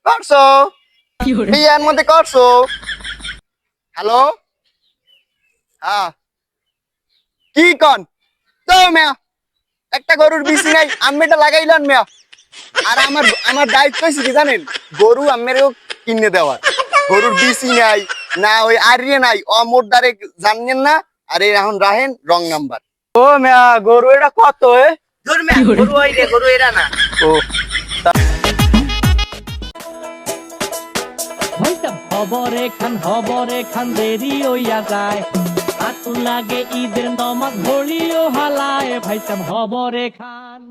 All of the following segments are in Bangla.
করছো বিয়ার মধ্যে করছো। হ্যালো, হ্যাঁ কি কন তো মেয়া, একটা গরুর বিচি নাই আমি এটা লাগাইলাম মেয়া। আর আমার আমার দায়িত্ব হচ্ছে কি জানেন, গরু আমেরও কিনে দেওয়ার। গরুর বিচি নাই, না ওই আরিয়ে নাই, মোর দ্বারে জানেন না। আরে এখন রাহেন রং নাম্বার। ও মিয়া গরু এটা কত দূর মিয়া, গরু ওই রে, গরু এরা না। ও হবরে খান দেরি হইয়া যায় আতু লাগে ঈদের নমাজ ভরিও হালায় ভাইসাব হবরে খান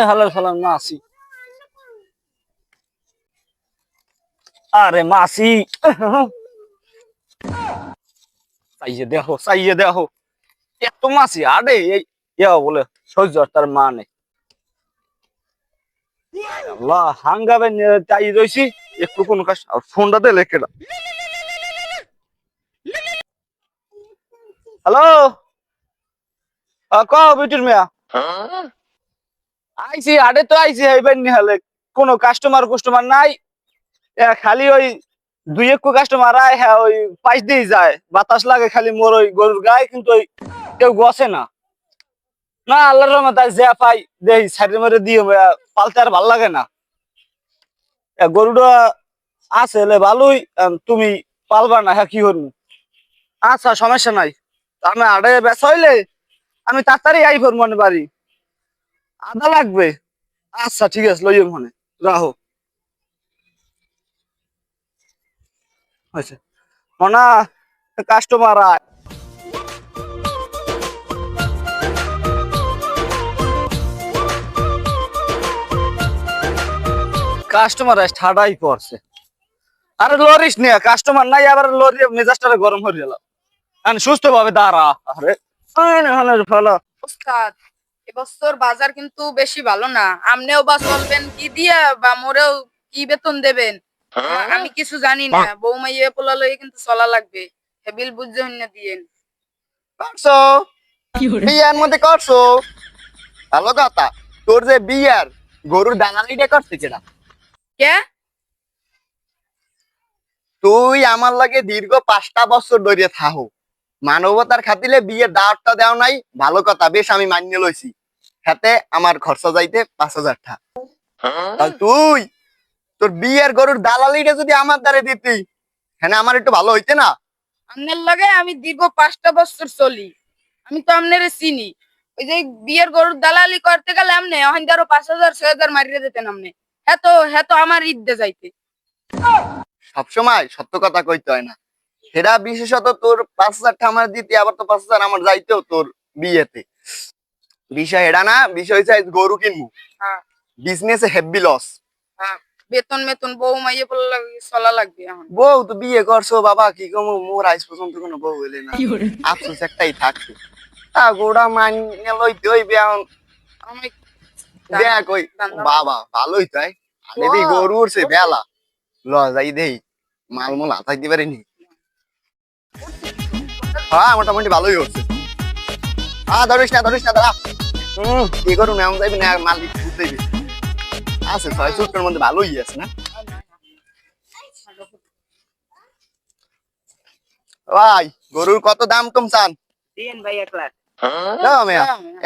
হালাল ফালাল মাসি। আরে মাসি চাইয়ে দেখো এত মাসি আরে বলে সহ্য তার মা নেই। আল্লাহ হাঙ্গাবে চাই রয়েছি একটু কোন কাজ আর ফোনটা দে লেখেটা। হ্যালো, ক বিটুর মিয়া আইসি আরে তো আইসি হইবেন নি হলে কোনো কাস্টমার নাই। খালি ওই দুই এক কাস্টমার আয়, হ্যাঁ ওই পাইস দিয়ে যায়, বাতাস লাগে খালি মোর ওই গরুর গায়ে, কিন্তু ওই কেউ গছে না। না আল্লাহর রহমত যে পাই দেই সাইডে মেরে দিয়ে পালতে আর ভাল লাগে না। গরুটা আছে এলে ভালোই, তুমি পালবা না, হ্যাঁ কি করবো। আচ্ছা সমস্যা নাই, আমি আড়ে বেচা হইলে আমি তাড়াতাড়ি আই ফোর মনে বাড়ি আদা লাগবে। আচ্ছা ঠিক আছে লইম মনে রাহো। আচ্ছা মনা কাস্টমার আয়। কাস্টমার ঠাডাই পড়ছে। আরে লরিস নিয়ে কাস্টমার নাই, আবার লরি মেজাজটা গরম হয়ে গেল। সুস্থ ভাবে দাঁড়া। আরে ভালো ওস্তাদ, এবছর বাজার কিন্তু বেশি ভালো না। আমনেও বা চলবেন কি দিয়া, বা মোরেও কি বেতন দেবেন আমি কিছু জানি না। বৌমাইয়ে পোলা লইয়ে কিন্তু চলা লাগবে, হেবিল বুঝে হইনা দিয়েন। করছো বিয়ার মধ্যে করছো ভালো কথা। তোর যে বিয়ার গরুর দালালিটা করছে কেডা? কে? তুই আমার লাগে দীর্ঘ 5টা বছর ধরে থাহো, মানবতার খাতিলে বিয়ের দাওয়াতটা দেও নাই, ভালো কথা, বেশ আমি মানিয়ে লইছি। হাতে আমার খরচা যাইতে 5,000 টাকা। তুই তোর বিয়ের গরুর দালালিটা যদি আমার দ্বারে দিতি, হ্যাঁ আমার একটু ভালো হইতে না? আমনের লগে আমি দীর্ঘ 5টা বছর চলি, আমি তো আমনেরে চিনি। ওই যে বিয়ের গরুর দালালি করতে গেলে আমনে ওখান দিয়ে আরো 5,000 6,000 মারিয়ে দিতেন আমনে। হ্যাঁ তো আমার ঈদে যাইতে। সবসময় সত্য কথা কইতে হয় না। সেটা বিশেষত তোর 5,000 টাকা আমার দিতে, আবার তো 5,000 আমার যাইতেও তোর বিয়েতে। বিষয় এটা না, বিষয় হচ্ছে গরু কিনবো, হ্যাঁ বিজনেসে হেভি লস। হ্যাঁ, বেতন মেতন বৌমাইয়ে পোলা চলা লাগবে এখন। বউ তো বিয়ে করছো বাবা, কি কম মোর আজ পর্যন্ত কোনো বউ হইলে না, আফসোস একটাই থাকতো। গোড়া মাইনে লইতে হইবে এখন। আমি দেখ ওই বাবা ভালোই তাই আরে দি গরু উঠছে বেলা ল যাই দেই মালমূল হাতাই দিতে পারিনি। হ্যাঁ মোটামুটি ভালোই হচ্ছে। ধরিস না দাদা। কি করুন এমন যাইবি না, মালিক বুঝতেই আছে 6 মধ্যে ভালোই আছে না ভাই? গরুর কত দাম কম চান? দিন ভাই 1 লাখ। দাও মিয়া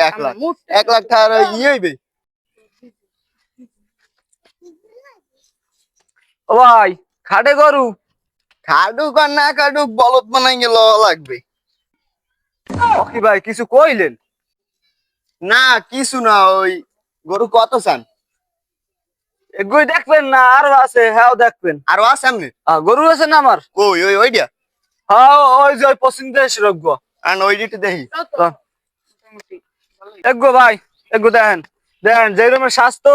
1 লাখ। 1 লাখ টাকার ইয়ে হইবে? ও ভাই খাটে গরু খাডুক আর না খাডুক বলদ বানাই গেল লাগবে। কি ভাই কিছু কইলেন? না কিছু না, ওই গরু কত চান? এগুই দেখবেন না আরো আছে? হ্যাঁ দেখবেন। আরো আছে এমনি? গরু আছে না আমার? ওই ওই ওইটা? হ্যাঁ ওই যে পছন্দ এসে রাখবো। আর ওইটা দেখি। এগো ভাই এগো দেখেন দেখেন, যে রকমের স্বাস্থ্য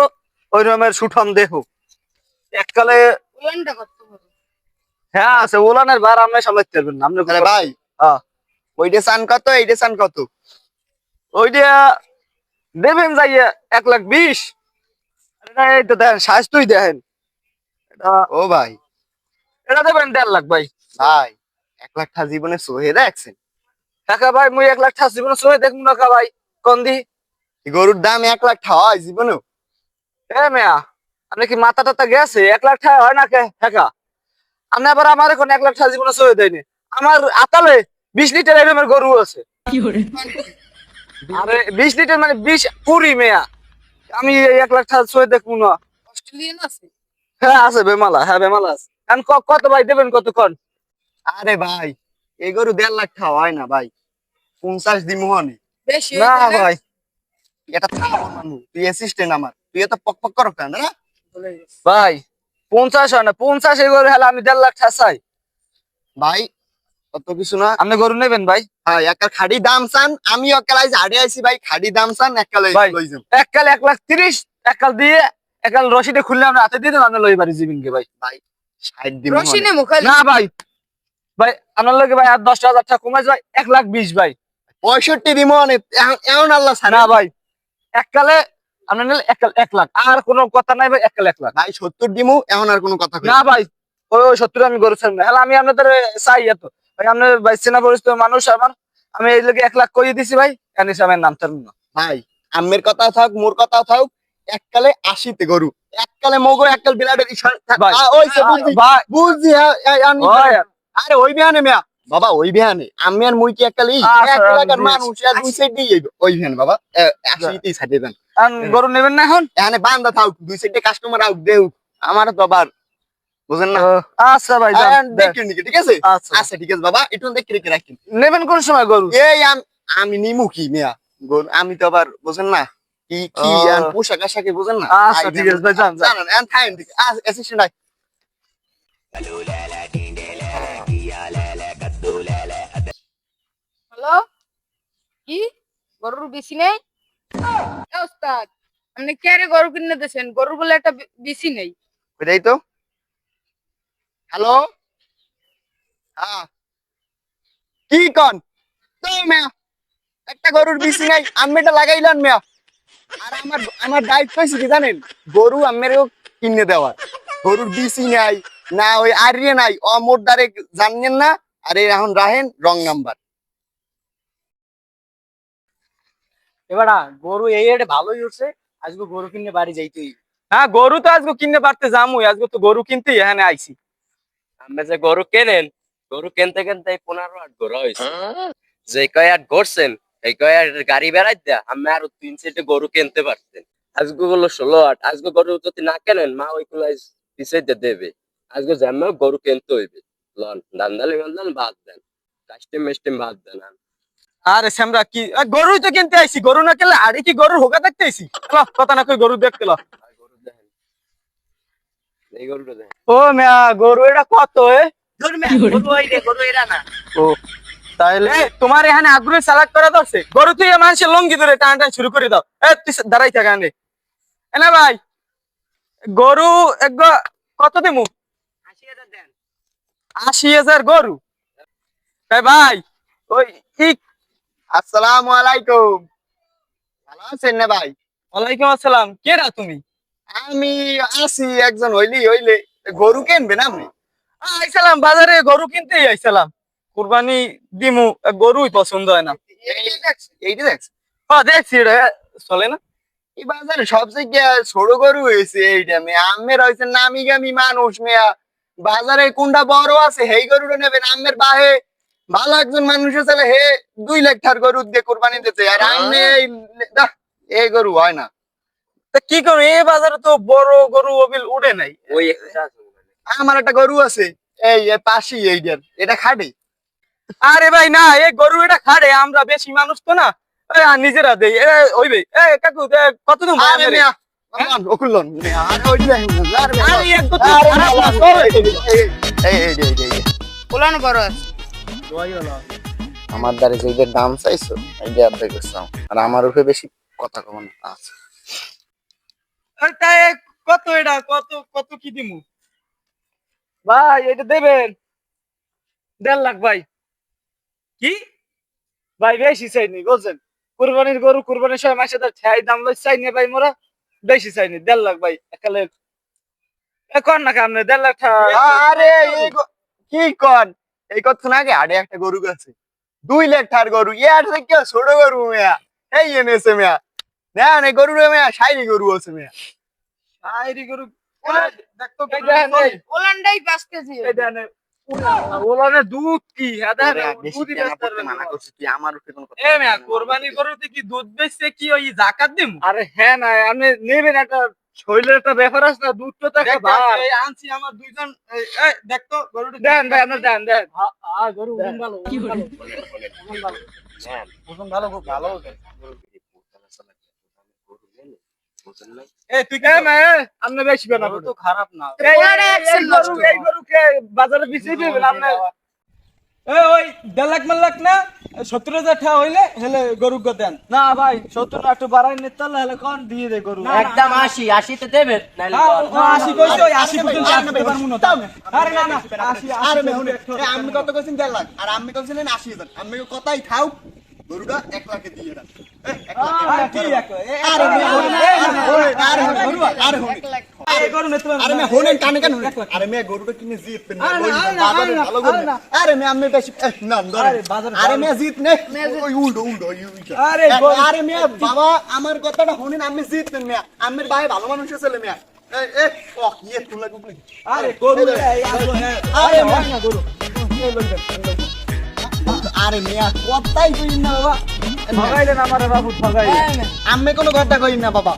ওই রকমের সুঠম দেহ। এককালে উলানটা কত বড়? হ্যাঁ আছে, ওলানের বার আপনি সামলাইতে পারবেন না। আপনি তাহলে ভাই হ্যাঁ ওইটা চান কত, এইটা চান কত? ওইটা দেবেন যাইয়া 1,20,000। এই তো দেখেন স্বাস্থ্যই দেখেন। ও ভাই এটা দেবেন 1.5 লাখ ভাই। ভাই 1 লাখ টাকা জীবনে সহে দেখছেন? কাকা ভাই মুই 1 লাখ জীবনে সময় দেখবো না কা ভাই, কোন দি এই গরুর দাম 1 লাখ হয় জীবনে? এ মেয়া, আপনি কি মাথা টাতা গেছে? 1 লাখ টাকা হয় না টাকা? আপনি আবার আমার এখন 1 লাখ টাকা জীবনে সয়ে দেয়নি। আমার আতালে 20 লিটার এরমের গরু আছে। আরে 20 লিটার মানে 20 মেয়া। আমি এই 1 লাখ টাকা সয়ে দেখবো না। অস্ট্রেলিয়ান আছে? হ্যাঁ আছে বেমালা, হ্যাঁ বেমালা আছে। এখন কত ভাই দেবেন কতক্ষণ? আরে ভাই, এই গরু 1.5 লাখ হয় না ভাই, 50 দিমু হনে। বেশি না হইছে ভাই, এটা থামাবো মানু, তুই অ্যাসিস্ট্যান্ট আমার, তুই এত পক পক করো কেন না? বলে গেছে। ভাই 50 হয় না, 50 এই গরু হলে আমি 1.5 লাখ টাকা চাই। ভাই অত কিছু না। আপনি গরু নেবেন ভাই? হ্যাঁ, একটা খাড়ি দাম চান, আমি অকালাই ঝাড়ে আইছি ভাই, খাড়ি দাম চান একালে ভাই লই যাম। এককাল 1,30,000, এককাল দিয়ে এককাল রসিদে খুললে আমরা হাতে দিয়ে দেন, আপনি লই বাড়ি জীবিনকে ভাই। ভাই 60 দিমু হনে। রশিনে মুখালি না ভাই, ভাই আপনার লগে ভাই আর 10,000 টাকা কমে যায়, 1,20,000 ভাই। 65 দিমু হনে, এমন আল্লাহ ছাড়ে না ভাই, এককালে আপনি নিলে এককাল 1 লাখ, আর কোনো কথা নাই ভাই, এককাল 1 লাখ। ভাই 70 দিমু, এখন আর কোনো কথা কই না ভাই, ওই 70 আমি গরু ছাড়ব না। হ্যাঁ আমি আপনাদের চাই এত ভাই, আপনার ভাই চেনা পরিচিত মানুষ আমার, আমি এই লোকে 1 লাখ কইয়ে দিছি ভাই, এর নিচে আমি নাম ছাড়ব না। ভাই, আম্মের কথা থাক, মোর কথা থাক, এককালে 80 তে গরু, এককালে মগো, এককাল বিলাটের ভাই ওইছে বুঝছি, ভাই বুঝছি। হ্যাঁ, আমি ওই, আরে ওই বিহানে মিয়া বাবা, ওই বিহানে আমি আর মুই কি এককালে আচ্ছা, এক এলাকার আমি মানুষ আর দুই সাইড দিয়ে ওই বিহানে বাবা 80 সাইডে দেন। গরু নেবেন না এখন? এখানে বান্দা থাক, দুই সাইডে কাস্টমার আউট দেউ, আমার তো আবার বুঝেন না। আচ্ছা ভাই যান, দেন। দেখেন নাকি, ঠিক আছে? আচ্ছা আচ্ছা ঠিক আছে বাবা, একটু দেখে রেখে রাখেন। নেবেন কোন সময় গরু? এই আমি নিমু কি মিয়া গরু, আমি তো আবার বুঝেন না কি কি ও। আর পোশাক আশাকে বুঝেন না। আচ্ছা ঠিক আছে ভাই, যান যান। জানেন এন্ড টাইম ঠিক অ্যাসিস্ট্যান্ট আই। হ্যালো, কি গরুর বেশি নেই? এ ওস্তাদ, আপনি কে রে গরু কিনে দিয়েছেন? গরুর বলে একটা বেশি নেই। ওইটাই তো। হ্যালো, হ্যাঁ কি কন তো মিয়া, একটা গরুর বিসি নাই, আমি এটা লাগাইলাম মিয়া। আর আমার দায়িত্ব হয়েছে কি জানেন, গরু আমেরও কিনে দেওয়ার। গরুর বিসি নাই, না ওই আরিয়ে নাই, মোর দ্বারে জানেন না। আরে এখন রাহেন রং নাম্বার। এবারা গরু এই এডে ভালোই উঠছে, আজকে গরু কিনে বাড়ি যাইতেই। হ্যাঁ গরু তো আজকে কিনতে পারতে যামুই, আজকে তো গরু কিনতেই এখানে আইছি। আমরা যে গরু কেনেন, গরু কিনতে কিনতে 15-8 গরু হয়েছে। যে কয় আট ঘুরছেন, এই কয় আট গাড়ি বেড়াই দেয়া আমি আরো 3 সেটে গরু কিনতে পারতেন। আজকে গুলো 16-8, আজকে গরু যদি না কেনেন মা ওইগুলো পিছাইতে দেবে। আজকে জ্যামে গরু কিনতে হইবে। লন দান্দালি মান্দান বাদ দেন, কাস্টিম মিস্টিম বাদ দেন। আরে শ্যামরা কি গরুই তো কিনতে আইছি, গরু না কিনলে আরে কি গরুর হোগা দেখতে আইছি? ল, কথা না কই গরু দেখতে ল। আর গরু দেখেন, এই গরুটা দেখেন। ও মিয়া, গরু এটা কত ধর মিয়া, গরু ওই রে, গরু এরা না। ও তাইলে তোমার এখানে আগ্রহ সালাদ করা দরছে? গরু তুই মানুষের লঙ্গি ধরে টান টান শুরু করে দাও। তুই দাঁড়াই থাক আনে এনা ভাই, গরু এক কত দিমু? 80,000 দেন। 80,000 গরু? তাই ভাই ওই কি? আসসালামু আলাইকুম, ভালো আছেন না ভাই? ওয়ালাইকুম আসসালাম, কে রা তুমি? আমি আসি একজন হইলি হইলে, গরু কিনবেন আপনি? আইসালাম বাজারে গরু কিনতেই আইসালাম, কুরবানি দিমু, গরুই পছন্দ হয় না। এইটা দেখছেন? দেখছি রে, চলে না। এই বাজারে সব জায়গায় ছোট গরু হয়েছে, এইটা মেয়ে আমের হয়েছে নামি গামি মানুষ মেয়া, বাজারে কোনটা বড় আছে সেই গরুটা নেবেন। আমের বাহে ভালো একজন মানুষের ছেলে হে 2 লাখ টাকার গরু দিয়ে কোরবানি দিতে, আর আমি এই গরু হয় না। তা কি করবো, এই বাজারে তো বড় গরু ওবিল উঠে নাই। ওই একটা আছে ওখানে। আমার একটা গরু আছে এই পাশি, এইটার এটা খাটে। আরে ভাই না, এই গরু এটা খাড়ে, আমরা বেশি মানুষ তো না, নিজেরা দেই ওইবে। কাকু কত দিন আরে মিয়া ওকুলন মিয়া, আরে ওই যে, আরে মিয়া, আরে এক তো আরে খারাপ না, মিয়া, সরে দিবি। এই পুলানো বড় আছে। আমার দ্বারে যেইটার দাম চাইছো এইটা অর্ধেক করছিলাম, আর আমার উপরে বেশি কথা কম না। আচ্ছা তাই কত এটা, কত কত কি দিমু ভাই? এটা দেবেন 1.5 লাখ ভাই। কি ভাই, বেশি চাইনি বুঝছেন? কুরবানির গরু কুরবানির সময় মাসে তার ঠাই দাম লই চাইনি ভাই, মোরা বেশি চাইনি। 1.5 লাখ ভাই একালে কর না কামনে 1.5 লাখ টাকা। আরে কি কন, এই কথা না আগে আড়ে একটা গরু আছে 2 লাখ টাকার গরু, ইয়ার থেকে ছোট গরু মিয়া, এই এনেছে মিয়া। না না গরু রে মেয়া সাইরি গরু আছে মেয়া আইরি গরু দেখতো এই দেখেন এই, ওলান্ডাই 5 কেজি এই দেখেন এই, ওলানে দুধ কি হ্যাঁ দেখেন বেশি দুধই কেনা বেচতে করতে পারবেন মানা না। করছিস তুই আমার উপরে কোনো কথা এ মিয়া কোরবানি গরুতে কি দুধ বেচছে কি ওই জাকাত দিম আরে হ্যাঁ না আপনি নেবেন একটা শরীরের একটা ব্যাপার আছে না দুধ তো একটা ভার আনছি আমার দুইজন এই দেখতো গরুটা দেন ভাই আপনার দেন দেন গরু ওজন ভালো কি ওজন হলো? ভালো ওজন ভালো হ্যাঁ ওজন ভালো খুব ভালো ওজন। এই তুই কে না আপনি বেশি বেনা গরু তো খারাপ না ওরা একশন নষ্ট। এই গরুকে বাজারে বিক্রি দিবেন আপনি ওই 1.5 লাখ মাল্লাক না 70,000 টাকা হইলে হেলে গরু দেন না ভাই 70 না একটু বাড়াই নিতে তাহলে হলে কোন দিয়ে দে গরু একদম 80 তে দেবেন নাইলে হ্যাঁ, 80 কইছো ওই 80 পর্যন্ত আসতে পারমু না আরে না না 80 আরে মেহুন আমি কত কইছেন 1.5 লাখ আর আমি কইছিলেন 80,000 আমি কথাই থাও গরুটা 1 লাখে দিয়ে দাও আরে কি এক আরে মেহুন আরে গরু আরে হুন এই গরু নেতে আরে মে হোনেন কানে কানে আরে মে গরুটা কিনে জিতবেন না ওই বাজারে ভালো গরু আরে মে আমি বেশি না ধরে আরে মে জিত নে ওই উল্টো উল্টো আরে আরে মে বাবা আমার কথাটা হোনেন আমি জিতবেন মে আমের ভাই ভালো মানুষ ছেলে মে এ ও ইয়ে তুই লাগু আরে গরু এই আসো হ্যাঁ আরে হয় না গরু আরে মে কথাই কই না বাবা ঠগাইলেন আমারে বাবু ঠগাইলেন আমি কোনো কথা কই না বাবা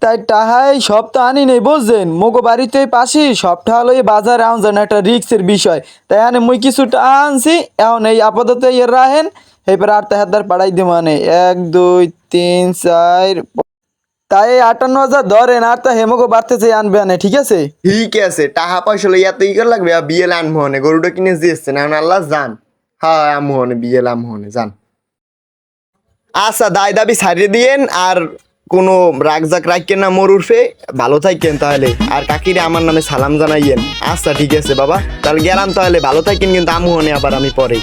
তাই টাহাই সব তো আনি নেই বুঝছেন মোগো বাড়িতে পাশি সব টাহা লই বাজারে আন যান একটা রিক্সের বিষয় তাই আনে মুই কিছুটা আনছি এখন এই আপাতত ইয়ে রাহেন এরপর আর তাহার পাড়াই দিব মানে 1 2 3 4 তাই 58,000 ধরেন আর তা হেমগো বাড়তে চাই আনবে আনে ঠিক আছে ঠিক আছে টাকা পয়সা লইয়া তো ই কর লাগবে বিয়ে আনবো হনে গরুটা কিনে দিয়েছে না আল্লাহ জান হ্যাঁ আমু হনে বিয়ে আমু হনে জান আচ্ছা দায় দাবি ছাড়িয়ে দিয়েন আর কোনো রাগজাক রাখেন না মোর উর্ফে ভালো থাকেন তাহলে আর কাকিরে আমার নামে সালাম জানাইয়েন আচ্ছা ঠিক আছে বাবা তাহলে গেলাম তাহলে ভালো থাকেন কিন্তু আমু হনে আবার আমি পরে